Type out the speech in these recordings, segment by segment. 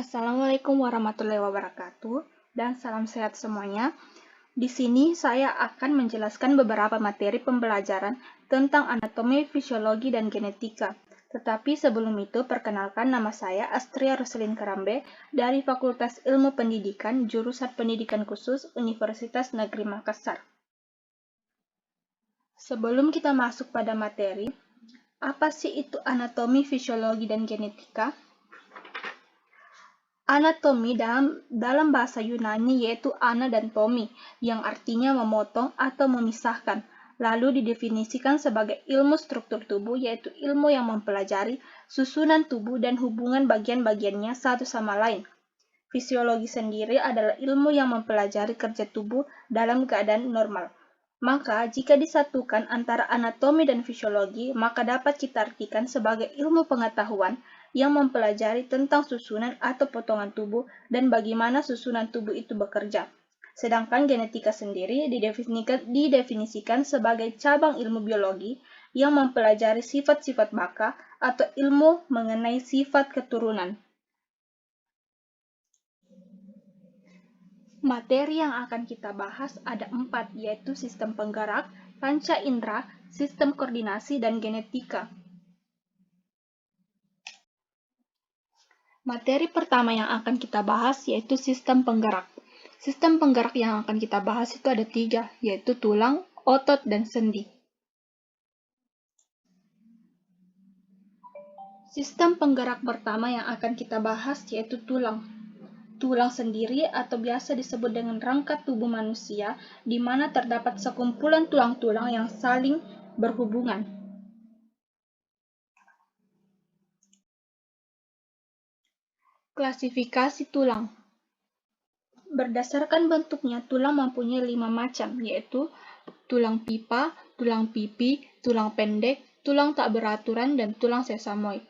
Assalamualaikum warahmatullahi wabarakatuh, dan salam sehat semuanya. Di sini saya akan menjelaskan beberapa materi pembelajaran tentang anatomi, fisiologi, dan genetika. Tetapi sebelum itu, perkenalkan nama saya Astria Roselin Karambe dari Fakultas Ilmu Pendidikan, Jurusan Pendidikan Khusus, Universitas Negeri Makassar. Sebelum kita masuk pada materi, apa sih itu anatomi, fisiologi, dan genetika? Anatomi dalam bahasa Yunani yaitu ana dan tomi, yang artinya memotong atau memisahkan. Lalu didefinisikan sebagai ilmu struktur tubuh, yaitu ilmu yang mempelajari susunan tubuh dan hubungan bagian-bagiannya satu sama lain. Fisiologi sendiri adalah ilmu yang mempelajari kerja tubuh dalam keadaan normal. Maka, jika disatukan antara anatomi dan fisiologi, maka dapat kita artikan sebagai ilmu pengetahuan yang mempelajari tentang susunan atau potongan tubuh dan bagaimana susunan tubuh itu bekerja. Sedangkan genetika sendiri didefinisikan sebagai cabang ilmu biologi yang mempelajari sifat-sifat baka atau ilmu mengenai sifat keturunan. Materi yang akan kita bahas ada 4, yaitu sistem penggerak, panca indera, sistem koordinasi, dan genetika. Materi pertama yang akan kita bahas yaitu sistem penggerak. Sistem penggerak yang akan kita bahas itu ada 3, yaitu tulang, otot, dan sendi. Sistem penggerak pertama yang akan kita bahas yaitu tulang. Tulang sendiri atau biasa disebut dengan rangka tubuh manusia, di mana terdapat sekumpulan tulang-tulang yang saling berhubungan. Klasifikasi tulang. Berdasarkan bentuknya, tulang mempunyai 5 macam, yaitu tulang pipa, tulang pipi, tulang pendek, tulang tak beraturan, dan tulang sesamoid.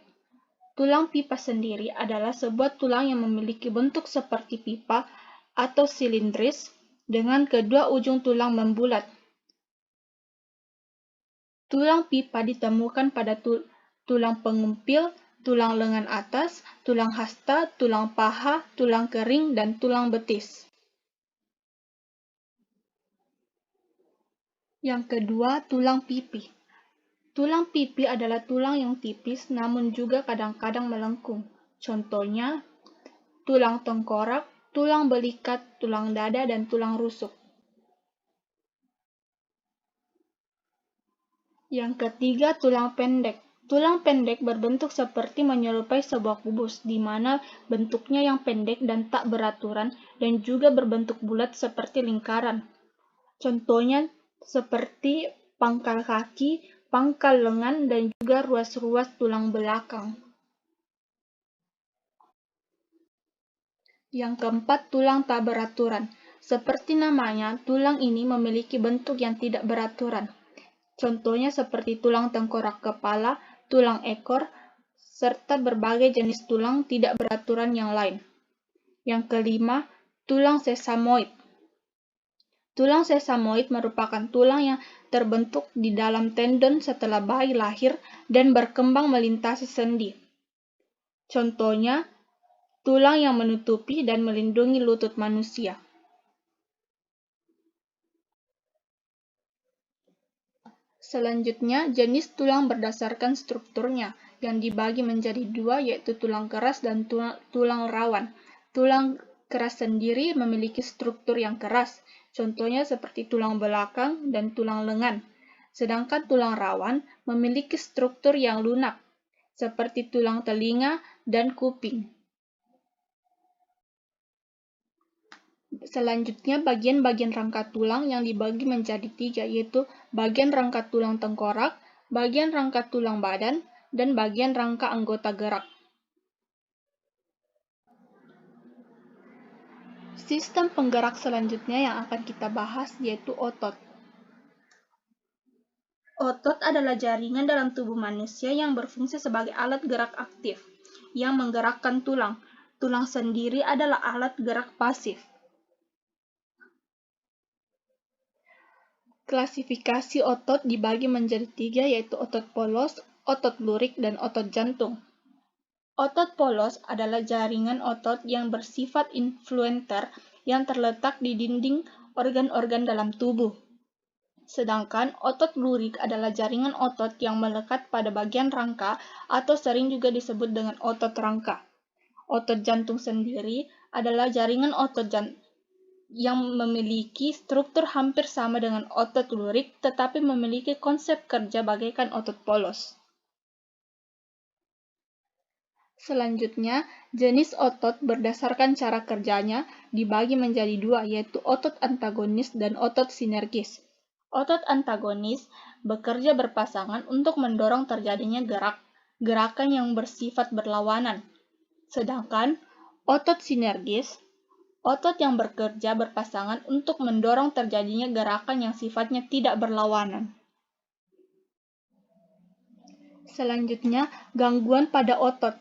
Tulang pipa sendiri adalah sebuah tulang yang memiliki bentuk seperti pipa atau silindris dengan kedua ujung tulang membulat. Tulang pipa ditemukan pada tulang pengumpil, tulang lengan atas, tulang hasta, tulang paha, tulang kering, dan tulang betis. Yang kedua, tulang pipi. Tulang pipi adalah tulang yang tipis namun juga kadang-kadang melengkung. Contohnya, tulang tengkorak, tulang belikat, tulang dada, dan tulang rusuk. Yang ketiga, tulang pendek. Tulang pendek berbentuk seperti menyerupai sebuah kubus, di mana bentuknya yang pendek dan tak beraturan, dan juga berbentuk bulat seperti lingkaran. Contohnya seperti pangkal kaki, pangkal lengan, dan juga ruas-ruas tulang belakang. Yang keempat, tulang tak beraturan. Seperti namanya, tulang ini memiliki bentuk yang tidak beraturan. Contohnya seperti tulang tengkorak kepala, tulang ekor, serta berbagai jenis tulang tidak beraturan yang lain. Yang kelima, tulang sesamoid. Tulang sesamoid merupakan tulang yang terbentuk di dalam tendon setelah bayi lahir dan berkembang melintasi sendi. Contohnya, tulang yang menutupi dan melindungi lutut manusia. Selanjutnya, jenis tulang berdasarkan strukturnya, yang dibagi menjadi 2, yaitu tulang keras dan tulang rawan. Tulang keras sendiri memiliki struktur yang keras, contohnya seperti tulang belakang dan tulang lengan. Sedangkan tulang rawan memiliki struktur yang lunak, seperti tulang telinga dan kuping. Selanjutnya, bagian-bagian rangka tulang yang dibagi menjadi 3, yaitu bagian rangka tulang tengkorak, bagian rangka tulang badan, dan bagian rangka anggota gerak. Sistem penggerak selanjutnya yang akan kita bahas yaitu otot. Otot adalah jaringan dalam tubuh manusia yang berfungsi sebagai alat gerak aktif yang menggerakkan tulang. Tulang sendiri adalah alat gerak pasif. Klasifikasi otot dibagi menjadi 3, yaitu otot polos, otot lurik, dan otot jantung. Otot polos adalah jaringan otot yang bersifat influenter yang terletak di dinding organ-organ dalam tubuh. Sedangkan otot lurik adalah jaringan otot yang melekat pada bagian rangka atau sering juga disebut dengan otot rangka. Otot jantung sendiri adalah jaringan otot yang memiliki struktur hampir sama dengan otot lurik tetapi memiliki konsep kerja bagaikan otot polos. Selanjutnya, jenis otot berdasarkan cara kerjanya dibagi menjadi dua, yaitu otot antagonis dan otot sinergis. Otot antagonis bekerja berpasangan untuk mendorong terjadinya gerakan yang bersifat berlawanan. Sedangkan otot sinergis, otot yang bekerja berpasangan untuk mendorong terjadinya gerakan yang sifatnya tidak berlawanan. Selanjutnya, gangguan pada otot.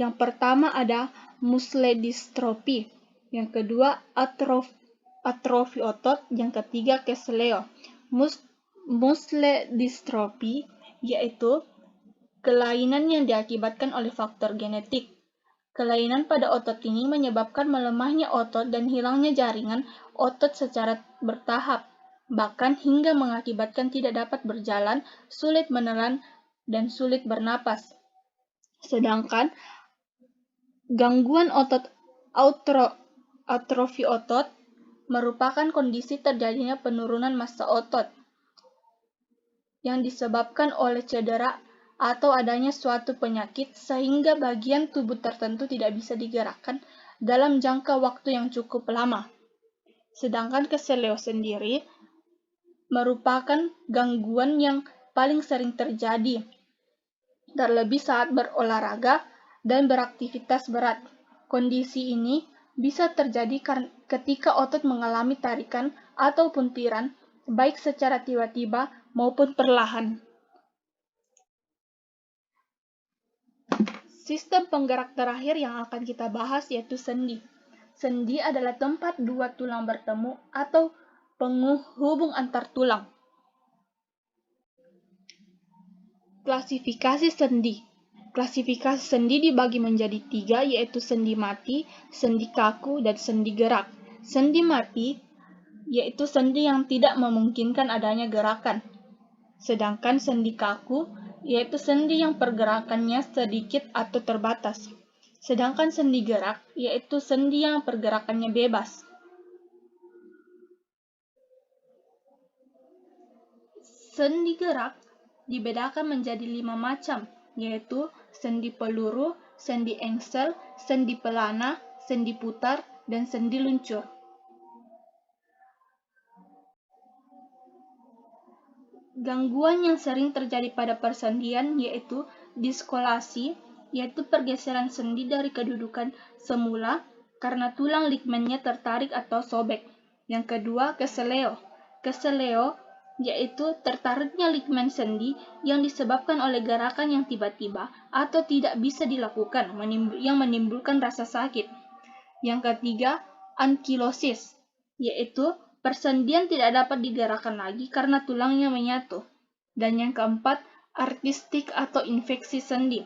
Yang pertama ada musculodystrofy, yang kedua atrofi otot, yang ketiga keseleo. Musculodystrofy yaitu kelainan yang diakibatkan oleh faktor genetik. Kelainan pada otot ini menyebabkan melemahnya otot dan hilangnya jaringan otot secara bertahap, bahkan hingga mengakibatkan tidak dapat berjalan, sulit menelan, dan sulit bernapas. Sedangkan gangguan otot atrofi otot merupakan kondisi terjadinya penurunan massa otot yang disebabkan oleh cedera atau adanya suatu penyakit sehingga bagian tubuh tertentu tidak bisa digerakkan dalam jangka waktu yang cukup lama. Sedangkan keseleo sendiri merupakan gangguan yang paling sering terjadi, terlebih saat berolahraga dan beraktivitas berat. Kondisi ini bisa terjadi ketika otot mengalami tarikan atau puntiran, baik secara tiba-tiba maupun perlahan. Sistem penggerak terakhir yang akan kita bahas yaitu sendi. Sendi adalah tempat dua tulang bertemu atau penghubung antar tulang. Klasifikasi sendi. Klasifikasi sendi dibagi menjadi tiga, yaitu sendi mati, sendi kaku, dan sendi gerak. Sendi mati yaitu sendi yang tidak memungkinkan adanya gerakan. Sedangkan sendi kaku yaitu sendi yang pergerakannya sedikit atau terbatas. Sedangkan sendi gerak yaitu sendi yang pergerakannya bebas. Sendi gerak dibedakan menjadi 5 macam, yaitu sendi peluru, sendi engsel, sendi pelana, sendi putar, dan sendi luncur. Gangguan yang sering terjadi pada persendian yaitu diskolasi, yaitu pergeseran sendi dari kedudukan semula karena tulang ligamennya tertarik atau sobek. Yang kedua, keseleo. Keseleo yaitu tertariknya ligamen sendi yang disebabkan oleh gerakan yang tiba-tiba atau tidak bisa dilakukan, yang menimbulkan rasa sakit. Yang ketiga, ankilosis, yaitu persendian tidak dapat digerakkan lagi karena tulangnya menyatu. Dan yang keempat, artistik atau infeksi sendi.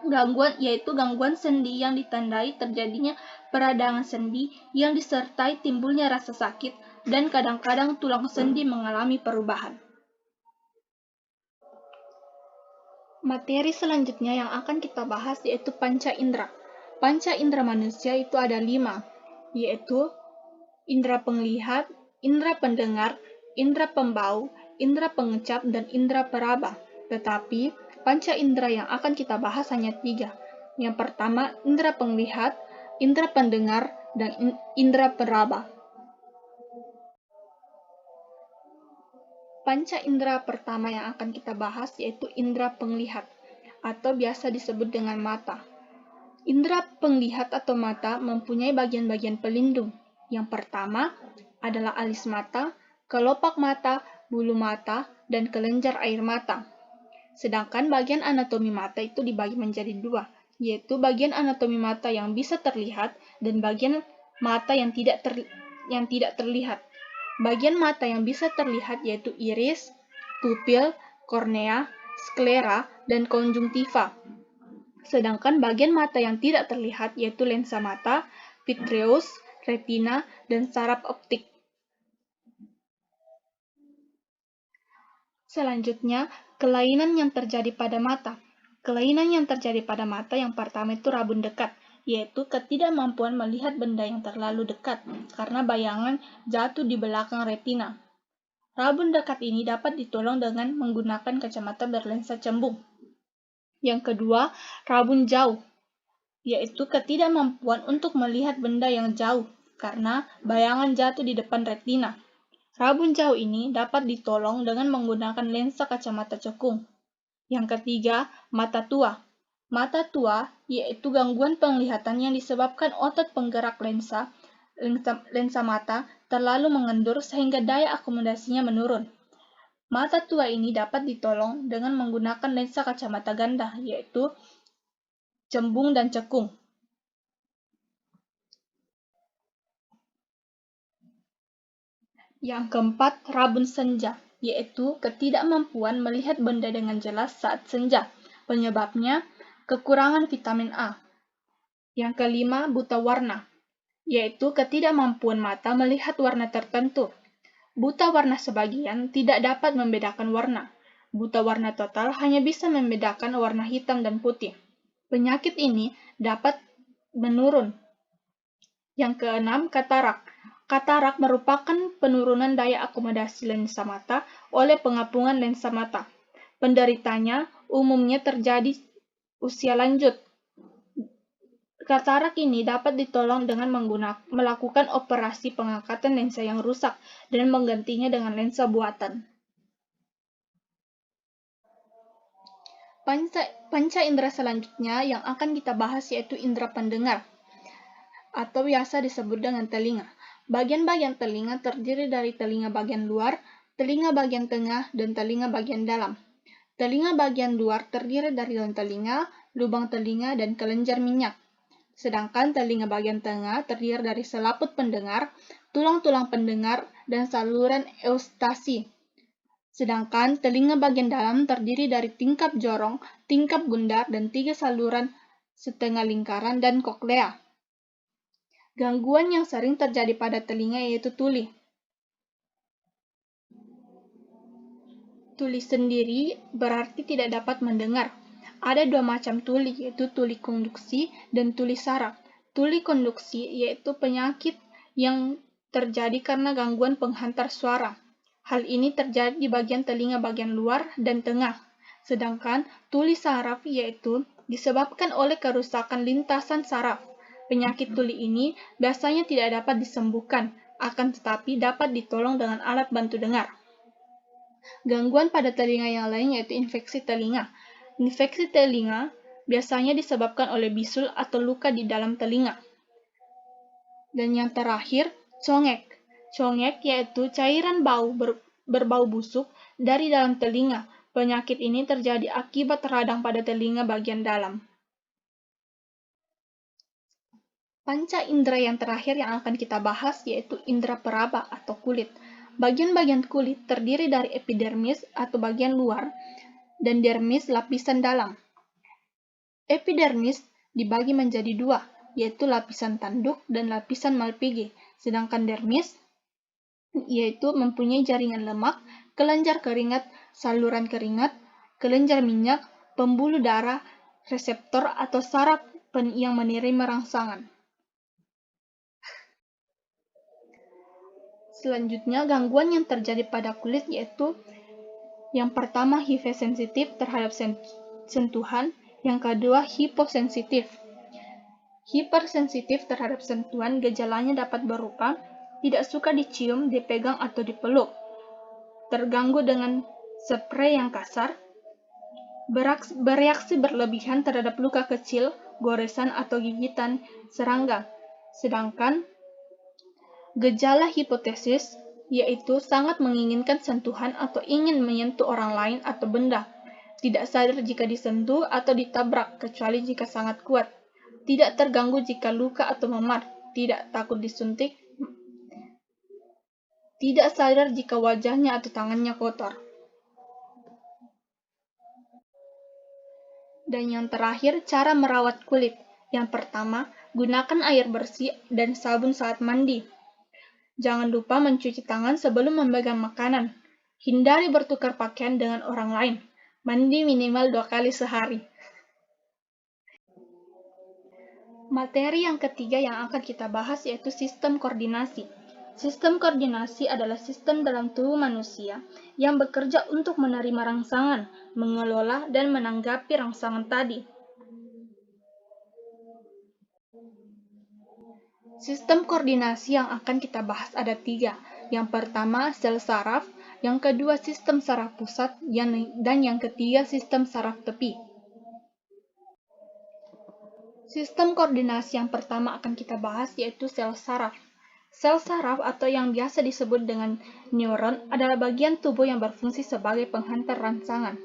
Gangguan sendi yang ditandai terjadinya peradangan sendi yang disertai timbulnya rasa sakit dan kadang-kadang tulang sendi mengalami perubahan. Materi selanjutnya yang akan kita bahas yaitu panca indera. Panca indera manusia itu ada 5, yaitu indera penglihat, indera pendengar, indera pembau, indera pengecap, dan indera peraba. Tetapi panca indera yang akan kita bahas hanya 3. Yang pertama, indera penglihat, indera pendengar, dan indera peraba. Panca indera pertama yang akan kita bahas yaitu indera penglihat, atau biasa disebut dengan mata. Indera penglihat atau mata mempunyai bagian-bagian pelindung. Yang pertama adalah alis mata, kelopak mata, bulu mata, dan kelenjar air mata. Sedangkan bagian anatomi mata itu dibagi menjadi 2, yaitu bagian anatomi mata yang bisa terlihat dan bagian mata yang tidak terlihat. Bagian mata yang bisa terlihat yaitu iris, pupil, kornea, sklera, dan konjungtiva. Sedangkan bagian mata yang tidak terlihat yaitu lensa mata, vitreous, retina, dan saraf optik. Selanjutnya, kelainan yang terjadi pada mata. Kelainan yang terjadi pada mata yang pertama itu rabun dekat, yaitu ketidakmampuan melihat benda yang terlalu dekat karena bayangan jatuh di belakang retina. Rabun dekat ini dapat ditolong dengan menggunakan kacamata berlensa cembung. Yang kedua, rabun jauh, yaitu ketidakmampuan untuk melihat benda yang jauh karena bayangan jatuh di depan retina. Rabun jauh ini dapat ditolong dengan menggunakan lensa kacamata cekung. Yang ketiga, mata tua. Mata tua yaitu gangguan penglihatan yang disebabkan otot penggerak lensa mata terlalu mengendur sehingga daya akomodasinya menurun. Mata tua ini dapat ditolong dengan menggunakan lensa kacamata ganda, yaitu cembung dan cekung. Yang keempat, rabun senja, yaitu ketidakmampuan melihat benda dengan jelas saat senja. Penyebabnya, kekurangan vitamin A. Yang kelima, buta warna, yaitu ketidakmampuan mata melihat warna tertentu. Buta warna sebagian tidak dapat membedakan warna. Buta warna total hanya bisa membedakan warna hitam dan putih. Penyakit ini dapat menurun. Yang keenam, katarak. Katarak merupakan penurunan daya akomodasi lensa mata oleh pengapungan lensa mata. Penderitanya umumnya terjadi usia lanjut. Katarak ini dapat ditolong dengan melakukan operasi pengangkatan lensa yang rusak dan menggantinya dengan lensa buatan. Panca indera selanjutnya yang akan kita bahas yaitu indera pendengar, atau biasa disebut dengan telinga. Bagian-bagian telinga terdiri dari telinga bagian luar, telinga bagian tengah, dan telinga bagian dalam. Telinga bagian luar terdiri dari daun telinga, lubang telinga, dan kelenjar minyak. Sedangkan telinga bagian tengah terdiri dari selaput pendengar, tulang-tulang pendengar, dan saluran eustasi. Sedangkan telinga bagian dalam terdiri dari tingkap jorong, tingkap bundar, dan 3 saluran setengah lingkaran dan koklea. Gangguan yang sering terjadi pada telinga yaitu tuli. Tuli sendiri berarti tidak dapat mendengar. Ada 2 macam tuli, yaitu tuli konduksi dan tuli saraf. Tuli konduksi yaitu penyakit yang terjadi karena gangguan penghantar suara. Hal ini terjadi di bagian telinga bagian luar dan tengah. Sedangkan tuli saraf yaitu disebabkan oleh kerusakan lintasan saraf. Penyakit tuli ini biasanya tidak dapat disembuhkan, akan tetapi dapat ditolong dengan alat bantu dengar. Gangguan pada telinga yang lain yaitu infeksi telinga. Infeksi telinga biasanya disebabkan oleh bisul atau luka di dalam telinga. Dan yang terakhir, congek. Congek yaitu cairan berbau busuk dari dalam telinga. Penyakit ini terjadi akibat radang pada telinga bagian dalam. Panca indera yang terakhir yang akan kita bahas yaitu indera peraba atau kulit. Bagian-bagian kulit terdiri dari epidermis atau bagian luar dan dermis lapisan dalam. Epidermis dibagi menjadi 2, yaitu lapisan tanduk dan lapisan Malpighi. Sedangkan dermis yaitu mempunyai jaringan lemak, kelenjar keringat, saluran keringat, kelenjar minyak, pembuluh darah, reseptor atau saraf yang menerima rangsangan. Selanjutnya, gangguan yang terjadi pada kulit yaitu yang pertama hipersensitif terhadap sentuhan, yang kedua hiposensitif. Hipersensitif terhadap sentuhan gejalanya dapat berupa tidak suka dicium, dipegang atau dipeluk, terganggu dengan spray yang kasar, bereaksi berlebihan terhadap luka kecil, goresan atau gigitan serangga. Sedangkan gejala hipotesis yaitu sangat menginginkan sentuhan atau ingin menyentuh orang lain atau benda, tidak sadar jika disentuh atau ditabrak kecuali jika sangat kuat, tidak terganggu jika luka atau memar, tidak takut disuntik, tidak sadar jika wajahnya atau tangannya kotor. Dan yang terakhir, cara merawat kulit. Yang pertama, gunakan air bersih dan sabun saat mandi. Jangan lupa mencuci tangan sebelum memegang makanan. Hindari bertukar pakaian dengan orang lain. Mandi minimal 2 kali sehari. Materi yang ketiga yang akan kita bahas yaitu sistem koordinasi. Sistem koordinasi adalah sistem dalam tubuh manusia yang bekerja untuk menerima rangsangan, mengelola, dan menanggapi rangsangan tadi. Sistem koordinasi yang akan kita bahas ada 3. Yang pertama, sel saraf, yang kedua, sistem saraf pusat, dan yang ketiga, sistem saraf tepi. Sistem koordinasi yang pertama akan kita bahas yaitu sel saraf. Sel saraf atau yang biasa disebut dengan neuron adalah bagian tubuh yang berfungsi sebagai penghantar rangsangan.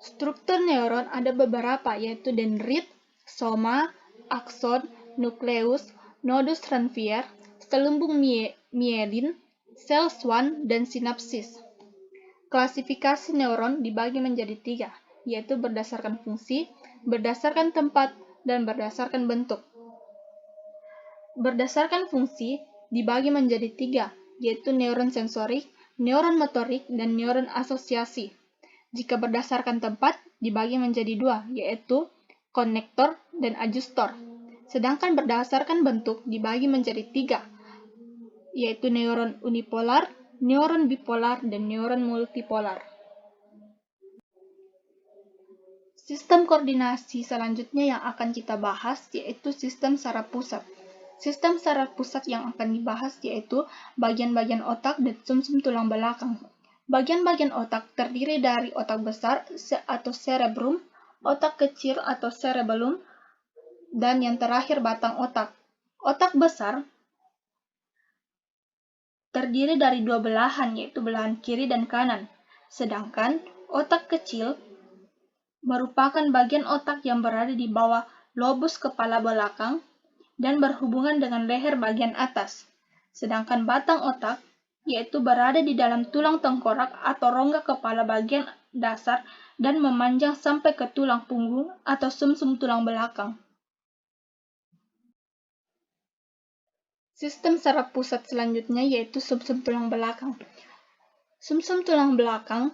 Struktur neuron ada beberapa yaitu dendrit, soma, akson, nukleus, nodus Ranvier, selembung mielin, sel Schwann, dan sinapsis. Klasifikasi neuron dibagi menjadi 3, yaitu berdasarkan fungsi, berdasarkan tempat, dan berdasarkan bentuk. Berdasarkan fungsi dibagi menjadi 3, yaitu neuron sensorik, neuron motorik, dan neuron asosiasi. Jika berdasarkan tempat dibagi menjadi 2, yaitu konektor dan adjustor. Sedangkan berdasarkan bentuk dibagi menjadi 3, yaitu neuron unipolar, neuron bipolar, dan neuron multipolar. Sistem koordinasi selanjutnya yang akan kita bahas yaitu sistem saraf pusat. Sistem saraf pusat yang akan dibahas yaitu bagian-bagian otak dan sumsum tulang belakang. Bagian-bagian otak terdiri dari otak besar atau cerebrum, otak kecil atau cerebellum, dan yang terakhir batang otak. Otak besar terdiri dari 2 belahan yaitu belahan kiri dan kanan. Sedangkan otak kecil merupakan bagian otak yang berada di bawah lobus kepala belakang dan berhubungan dengan leher bagian atas. Sedangkan batang otak yaitu berada di dalam tulang tengkorak atau rongga kepala bagian dasar dan memanjang sampai ke tulang punggung atau sumsum tulang belakang. Sistem saraf pusat selanjutnya yaitu sumsum tulang belakang. Sumsum tulang belakang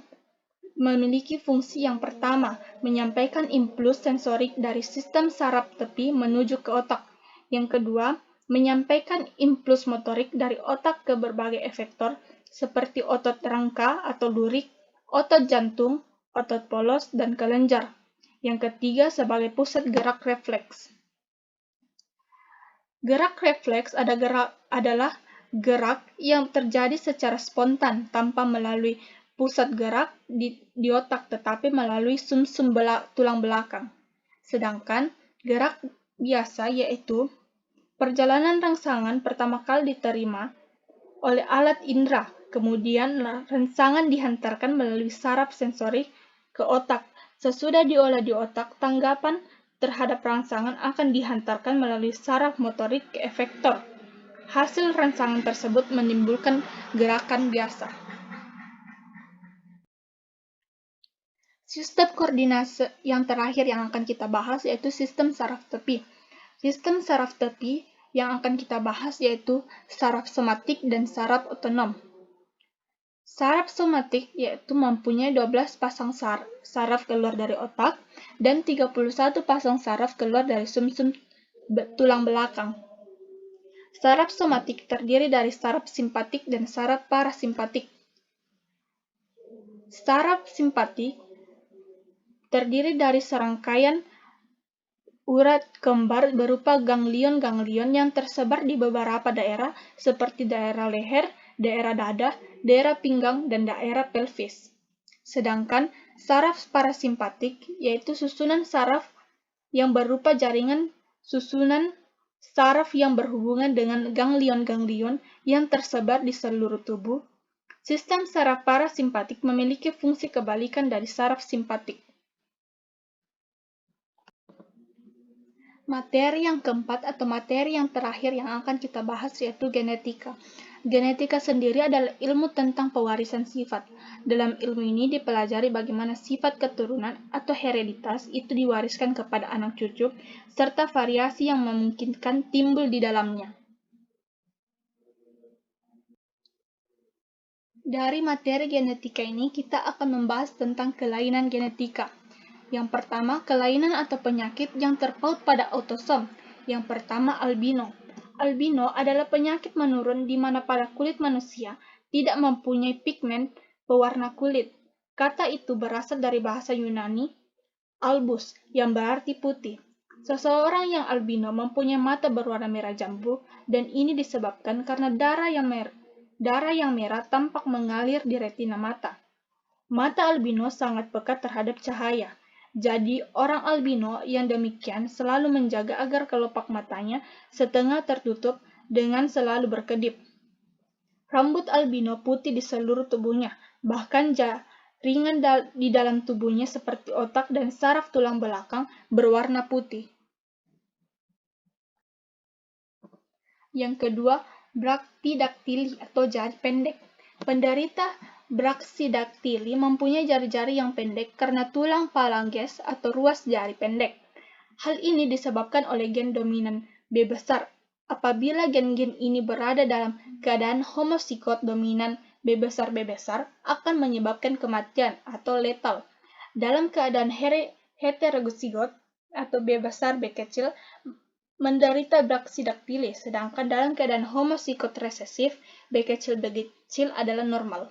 memiliki fungsi yang pertama, menyampaikan impuls sensorik dari sistem saraf tepi menuju ke otak. Yang kedua, menyampaikan impuls motorik dari otak ke berbagai efektor seperti otot rangka atau lurik, otot jantung, otot polos, dan kelenjar. Yang ketiga, sebagai pusat gerak refleks. Gerak refleks adalah gerak yang terjadi secara spontan tanpa melalui pusat gerak di otak tetapi melalui sumsum tulang belakang. Sedangkan gerak biasa yaitu perjalanan rangsangan pertama kali diterima oleh alat indera, kemudian rangsangan dihantarkan melalui saraf sensorik ke otak. Sesudah diolah di otak, tanggapan terhadap rangsangan akan dihantarkan melalui saraf motorik ke efektor. Hasil rangsangan tersebut menimbulkan gerakan biasa. Sistem koordinasi yang terakhir yang akan kita bahas yaitu sistem saraf tepi. Sistem saraf tepi yang akan kita bahas yaitu saraf somatik dan saraf otonom. Saraf somatik yaitu mempunyai 12 pasang saraf keluar dari otak dan 31 pasang saraf keluar dari sumsum tulang belakang. Saraf somatik terdiri dari saraf simpatik dan saraf parasimpatik. Saraf simpatik terdiri dari serangkaian urat kembar berupa ganglion-ganglion yang tersebar di beberapa daerah seperti daerah leher, daerah dada, daerah pinggang, dan daerah pelvis. Sedangkan saraf parasimpatik yaitu susunan saraf yang berupa jaringan susunan saraf yang berhubungan dengan ganglion-ganglion yang tersebar di seluruh tubuh. Sistem saraf parasimpatik memiliki fungsi kebalikan dari saraf simpatik. Materi yang keempat atau materi yang terakhir yang akan kita bahas yaitu genetika. Genetika sendiri adalah ilmu tentang pewarisan sifat. Dalam ilmu ini dipelajari bagaimana sifat keturunan atau hereditas itu diwariskan kepada anak cucu, serta variasi yang memungkinkan timbul di dalamnya. Dari materi genetika ini, kita akan membahas tentang kelainan genetika. Yang pertama, kelainan atau penyakit yang terpaut pada autosom. Yang pertama, albino. Albino adalah penyakit menurun di mana pada kulit manusia tidak mempunyai pigmen pewarna kulit. Kata itu berasal dari bahasa Yunani, albus, yang berarti putih. Seseorang yang albino mempunyai mata berwarna merah jambu, dan ini disebabkan karena darah yang merah tampak mengalir di retina mata. Mata albino sangat peka terhadap cahaya. Jadi, orang albino yang demikian selalu menjaga agar kelopak matanya setengah tertutup dengan selalu berkedip. Rambut albino putih di seluruh tubuhnya, bahkan jaringan di dalam tubuhnya seperti otak dan saraf tulang belakang berwarna putih. Yang kedua, brachydactyly atau jari pendek. Penderita brachydactyly mempunyai jari-jari yang pendek karena tulang falanges atau ruas jari pendek. Hal ini disebabkan oleh gen dominan B besar. Apabila gen-gen ini berada dalam keadaan homozigot dominan B besar akan menyebabkan kematian atau letal. Dalam keadaan heterozigot atau B besar B kecil menderita brachydactyly, sedangkan dalam keadaan homozigot resesif, B kecil adalah normal.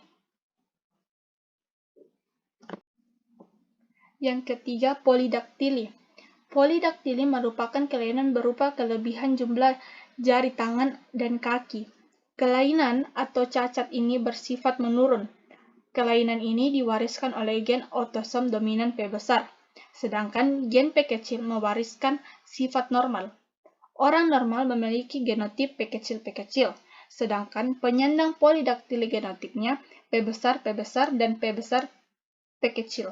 Yang ketiga, polydactyly. Polydactyly merupakan kelainan berupa kelebihan jumlah jari tangan dan kaki. Kelainan atau cacat ini bersifat menurun. Kelainan ini diwariskan oleh gen autosom dominan P besar, sedangkan gen P kecil mewariskan sifat normal. Orang normal memiliki genotip P kecil, sedangkan penyandang polydactyly genotipnya P besar, dan P besar, P kecil.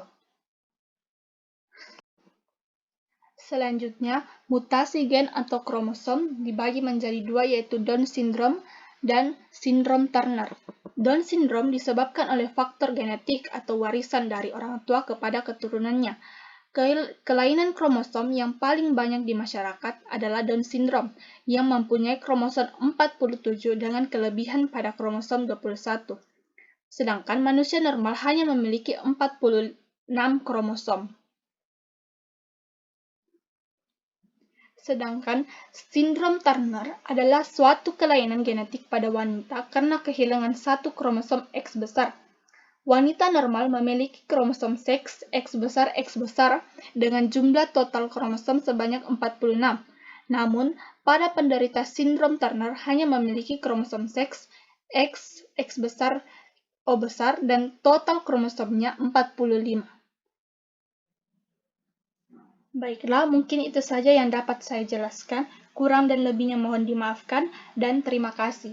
Selanjutnya, mutasi gen atau kromosom dibagi menjadi dua, yaitu Down syndrome dan sindrom Turner. Down syndrome disebabkan oleh faktor genetik atau warisan dari orang tua kepada keturunannya. Kelainan kromosom yang paling banyak di masyarakat adalah Down syndrome, yang mempunyai kromosom 47 dengan kelebihan pada kromosom 21. Sedangkan manusia normal hanya memiliki 46 kromosom. Sedangkan sindrom Turner adalah suatu kelainan genetik pada wanita karena kehilangan satu kromosom X besar. Wanita normal memiliki kromosom seks X besar dengan jumlah total kromosom sebanyak 46. Namun, pada penderita sindrom Turner hanya memiliki kromosom seks X besar, O besar, dan total kromosomnya 45. Baiklah, mungkin itu saja yang dapat saya jelaskan. Kurang dan lebihnya mohon dimaafkan, dan terima kasih.